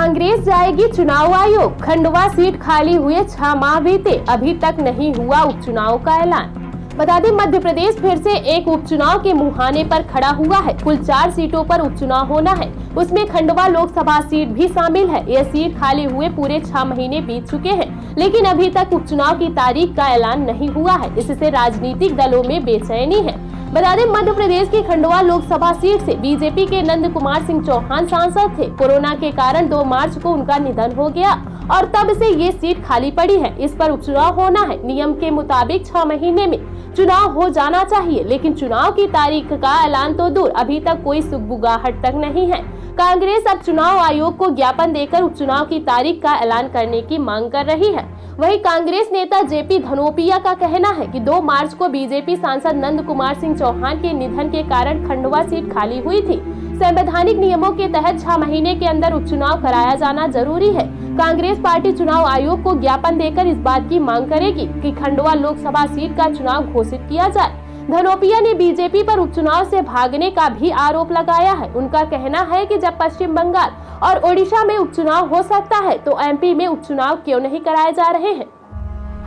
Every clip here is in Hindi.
कांग्रेस जाएगी चुनाव आयोग। खंडवा सीट खाली हुए 6 माह बीते, अभी तक नहीं हुआ उपचुनाव का ऐलान। बता दें, मध्य प्रदेश फिर से एक उपचुनाव के मुहाने पर खड़ा हुआ है। कुल 4 सीटों पर उपचुनाव होना है, उसमें खंडवा लोकसभा सीट भी शामिल है। यह सीट खाली हुए पूरे 6 महीने बीत चुके हैं, लेकिन अभी तक उपचुनाव की तारीख का ऐलान नहीं हुआ है। इससे राजनीतिक दलों में बेचैनी है। बता दें, मध्य प्रदेश की खंडवा लोकसभा सीट से बीजेपी के नंद कुमार सिंह चौहान सांसद थे। कोरोना के कारण 2 मार्च को उनका निधन हो गया और तब से ये सीट खाली पड़ी है। इस पर उपचुनाव होना है। नियम के मुताबिक 6 महीने में चुनाव हो जाना चाहिए, लेकिन चुनाव की तारीख का ऐलान तो दूर, अभी तक कोई सुगबुगाहट तक नहीं है। कांग्रेस अब चुनाव आयोग को ज्ञापन देकर उपचुनाव की तारीख का ऐलान करने की मांग कर रही है। वहीं कांग्रेस नेता जेपी धनोपिया का कहना है कि 2 मार्च को बीजेपी सांसद नंद कुमार सिंह चौहान के निधन के कारण खंडवा सीट खाली हुई थी। संवैधानिक नियमों के तहत 6 महीने के अंदर उपचुनाव कराया जाना जरूरी है। कांग्रेस पार्टी चुनाव आयोग को ज्ञापन देकर इस बात की मांग करेगी कि खंडवा लोकसभा सीट का चुनाव घोषित किया जाए। धनोपिया ने बीजेपी पर उपचुनाव से भागने का भी आरोप लगाया है। उनका कहना है कि जब पश्चिम बंगाल और ओडिशा में उपचुनाव हो सकता है, तो एमपी में उपचुनाव क्यों नहीं कराए जा रहे हैं।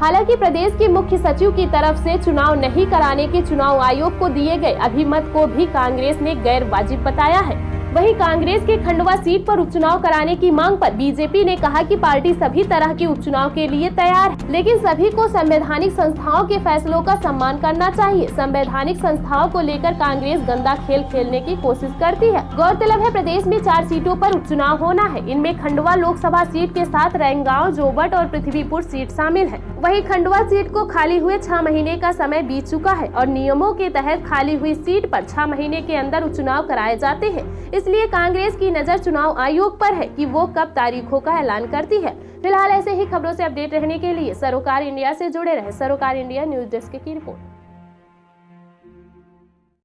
हालांकि प्रदेश के मुख्य सचिव की तरफ से चुनाव नहीं कराने के चुनाव आयोग को दिए गए अभिमत को भी कांग्रेस ने गैर वाजिब बताया है। वहीं कांग्रेस के खंडवा सीट पर उपचुनाव कराने की मांग पर बीजेपी ने कहा कि पार्टी सभी तरह के उपचुनाव के लिए तैयार है, लेकिन सभी को संवैधानिक संस्थाओं के फैसलों का सम्मान करना चाहिए। संवैधानिक संस्थाओं को लेकर कांग्रेस गंदा खेल खेलने की कोशिश करती है। गौरतलब है, प्रदेश में 4 सीटों पर उपचुनाव होना है। इनमें खंडवा लोकसभा सीट के साथ रैंगांव, जोबट और पृथ्वीपुर सीट शामिल है। वहीं खंडवा सीट को खाली हुए 6 महीने का समय बीत चुका है और नियमों के तहत खाली हुई सीट पर 6 महीने के अंदर उपचुनाव कराए जाते हैं। इसलिए कांग्रेस की नजर चुनाव आयोग पर है कि वो कब तारीखों का ऐलान करती है। फिलहाल ऐसे ही खबरों से अपडेट रहने के लिए सरोकार इंडिया से जुड़े रहे। सरोकार इंडिया न्यूज डेस्क की रिपोर्ट।